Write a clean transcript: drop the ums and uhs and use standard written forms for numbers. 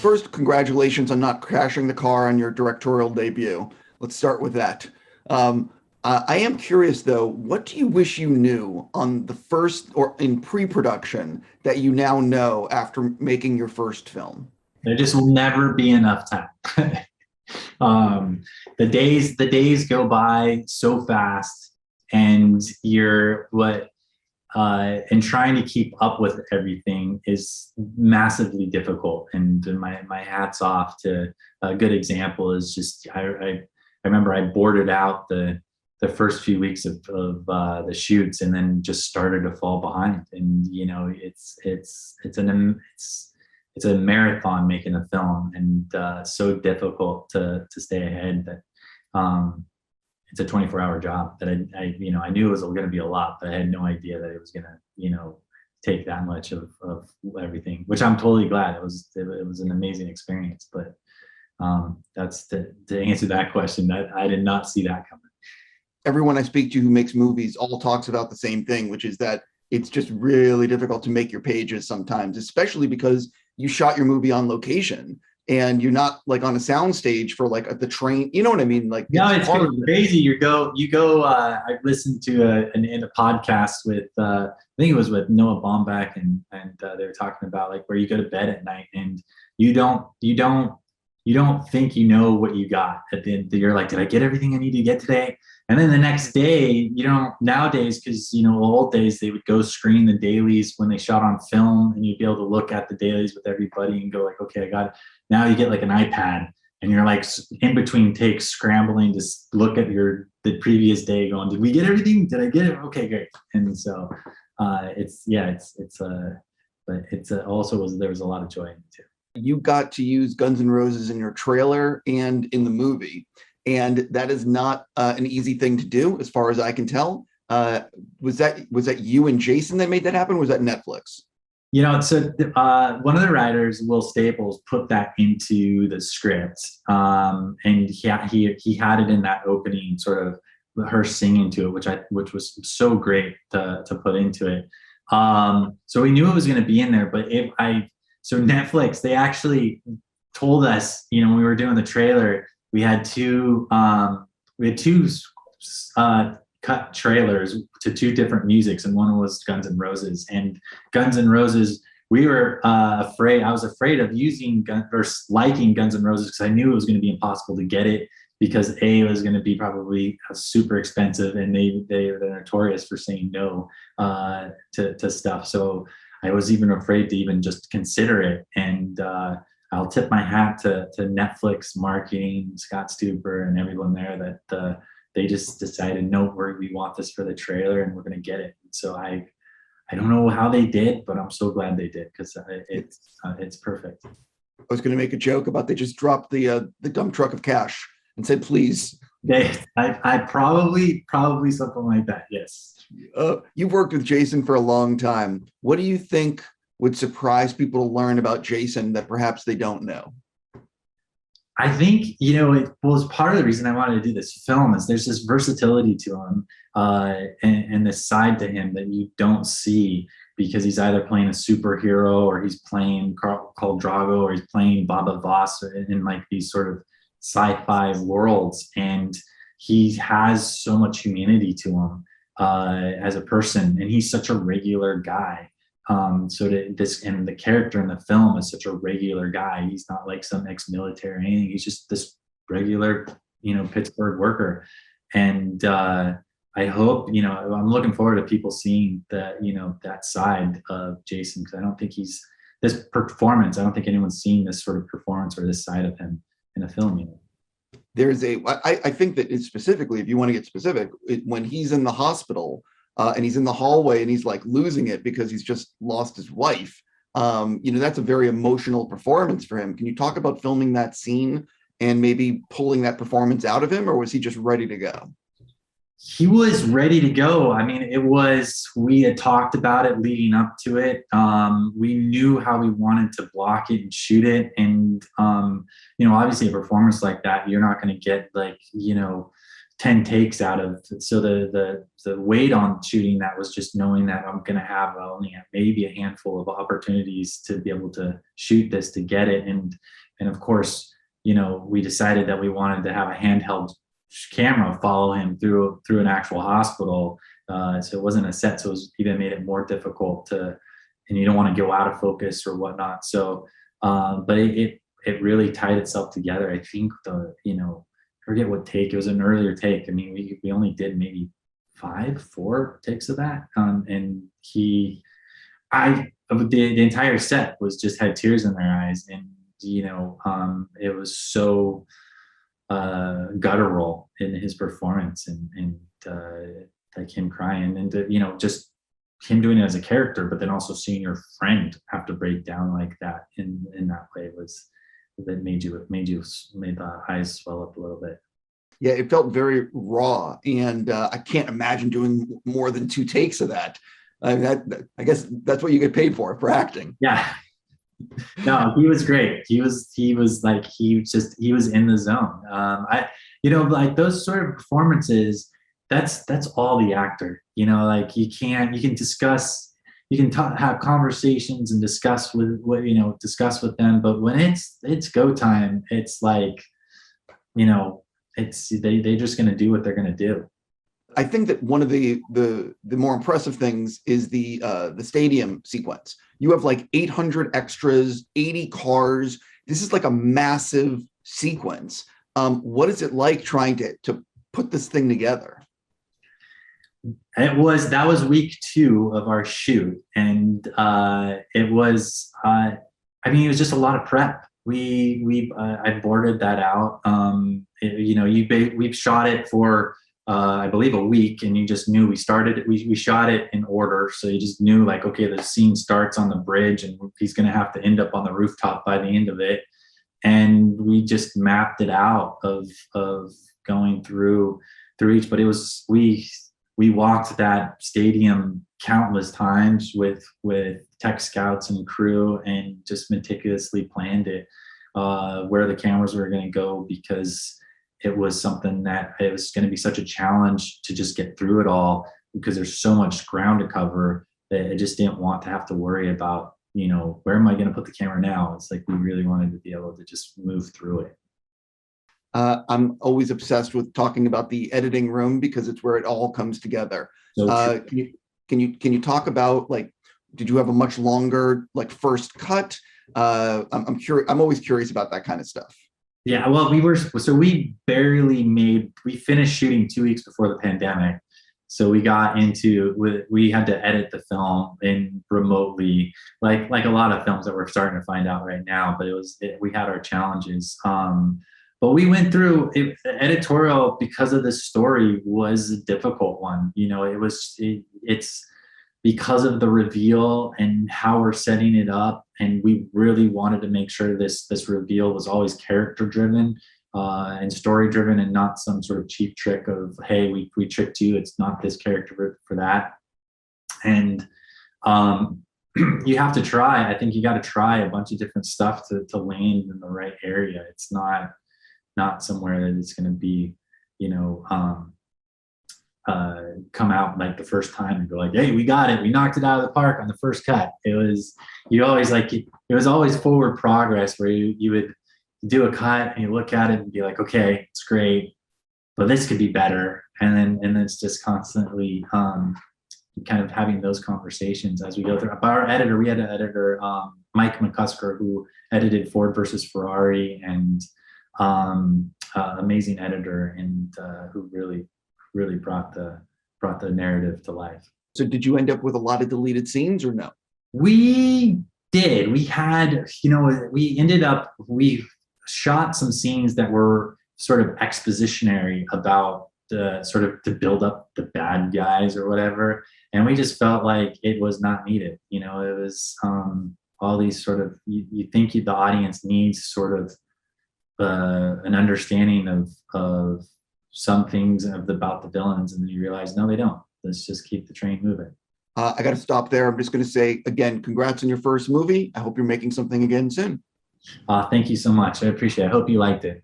First, congratulations on not crashing the car on your directorial debut. Let's start with that. I am curious though, what do you wish you knew on the first or in pre-production that you now know after making your first film? There just will never be enough time. The days go by so fast, and and trying to keep up with everything is massively difficult. And my hats off to a good example is just I remember I boarded out the first few weeks of the shoots, and then just started to fall behind. And it's a marathon making a film, and so difficult to stay ahead that it's a 24-hour job that I knew it was going to be a lot, but I had no idea that it was going to take that much of everything, which I'm totally glad. It was an amazing experience. But that's to answer that question, that I did not see that coming. Everyone I speak to who makes movies all talks about the same thing, which is that it's just really difficult to make your pages sometimes, especially because you shot your movie on location and you're not like on a sound stage for like the train. You know what I mean? Like No, it's it's hard. crazy. I listened to a podcast with I think it was with Noah Baumbach, and they were talking about like where you go to bed at night, and you don't think you know what you got at the end. You're like, did I get everything I need to get today? And then the next day, you don't nowadays, because old days they would go screen the dailies when they shot on film, and you'd be able to look at the dailies with everybody and go like, okay, I got it. Now you get like an iPad, and you're like in between takes scrambling to look at the previous day, going, did we get everything? Did I get it? Okay, great. And so but it's also there was a lot of joy in it too. You got to use Guns N' Roses in your trailer and in the movie, and that is not an easy thing to do, as far as I can tell. Was that you and Jason that made that happen? Or was that Netflix? So one of the writers, Will Staples, put that into the script, and he had it in that opening, sort of her singing to it, which was so great to put into it. So we knew it was going to be in there, but so Netflix, they actually told us, when we were doing the trailer, we had two cut trailers to two different musics, and one was Guns N' Roses. And Guns N' Roses, we were afraid. I was afraid of liking Guns N' Roses, because I knew it was going to be impossible to get it, because it was going to be probably super expensive, and they're notorious for saying no to stuff. So I was even afraid to even just consider it. And I'll tip my hat to Netflix marketing, Scott Stuber, and everyone there that they just decided, no, we want this for the trailer, and we're going to get it. So I don't know how they did, but I'm so glad they did, because it's perfect. I was going to make a joke about they just dropped the dump truck of cash and said, please. I probably something like that. Yes. You've worked with Jason for a long time. What do you think would surprise people to learn about Jason that perhaps they don't know? I think, it was part of the reason I wanted to do this film is there's this versatility to him, and this side to him that you don't see, because he's either playing a superhero, or he's playing Khal Drago, or he's playing Baba Voss in like these sort of sci-fi worlds. And he has so much humanity to him as a person, and he's such a regular guy. And the character in the film is such a regular guy. He's not like some ex-military or anything. He's just this regular, Pittsburgh worker. And I hope, I'm looking forward to people seeing that side of Jason, because I don't think I don't think anyone's seen this sort of performance or this side of him in a film. I think that specifically, if you want to get specific, when he's in the hospital, and he's in the hallway and he's like losing it because he's just lost his wife. That's a very emotional performance for him. Can you talk about filming that scene and maybe pulling that performance out of him, or was he just ready to go? He was ready to go. I mean, we had talked about it leading up to it. We knew how we wanted to block it and shoot it. And, obviously a performance like that, you're not going to get like, 10 takes out of. So the weight on shooting that was just knowing that I'm going to have only maybe a handful of opportunities to be able to shoot this, to get it. And of course, we decided that we wanted to have a handheld camera follow him through an actual hospital. So it wasn't a set. So it even made it more difficult and you don't want to go out of focus or whatnot. So, but it really tied itself together. I think forget what take. It was an earlier take. I mean, we only did maybe 4 takes of that. And the entire set was just had tears in their eyes. And, it was so guttural in his performance and like him crying and, just him doing it as a character, but then also seeing your friend have to break down like that in that way made the eyes swell up a little bit. Yeah, it felt very raw, and I can't imagine doing more than 2 takes of that. I mean, I guess that's what you get paid for acting. Yeah. No, he was great. He was in the zone. Like those sort of performances, that's all the actor. Like you can discuss, you can have conversations and discuss with them, but when it's go time, it's like, they're just going to do what they're going to do. I think that one of the more impressive things is the stadium sequence. You have like 800 extras, 80 cars. This is like a massive sequence. What is it like trying to put this thing together? That was week 2 of our shoot, and it was just a lot of prep. I boarded that out. We've shot it for I believe a week, and you just knew we shot it in order. So you just knew like, okay, the scene starts on the bridge and he's going to have to end up on the rooftop by the end of it. And we just mapped it out of going through each, but it was, we walked that stadium countless times with tech scouts and crew and just meticulously planned it, where the cameras were going to go, because it was something that it was going to be such a challenge to just get through it all, because there's so much ground to cover that I just didn't want to have to worry about, where am I going to put the camera now? It's like we really wanted to be able to just move through it. I'm always obsessed with talking about the editing room because it's where it all comes together. So can you talk about, like, did you have a much longer like first cut? I'm curious. I'm always curious about that kind of stuff. Yeah, well, we finished shooting 2 weeks before the pandemic. So we had to edit the film in remotely, like a lot of films that we're starting to find out right now, but we had our challenges. But we went through editorial because of this story was a difficult one. It's because of the reveal and how we're setting it up. And we really wanted to make sure this reveal was always character driven and story driven, and not some sort of cheap trick of, hey, we tricked you. It's not this character for that. And you have to try. I think you got to try a bunch of different stuff to land in the right area. It's not somewhere that it's going to be, come out like the first time and go like, hey, we got it. We knocked it out of the park on the first cut. It was always forward progress, where you would do a cut and you look at it and be like, okay, it's great, but this could be better. And then it's just constantly kind of having those conversations as we go through. Our editor, we had an editor, Mike McCusker, who edited Ford versus Ferrari, and amazing editor, and who really brought the narrative to life. So did you end up with a lot of deleted scenes or no? We did. We had, we shot some scenes that were sort of expositionary about the sort of to build up the bad guys or whatever. And we just felt like it was not needed. It was all these sort of, you think the audience needs sort of an understanding of some things about the villains, and then you realize, no, they don't. Let's just keep the train moving. I got to stop there. I'm just going to say, again, congrats on your first movie. I hope you're making something again soon. Thank you so much. I appreciate it. I hope you liked it.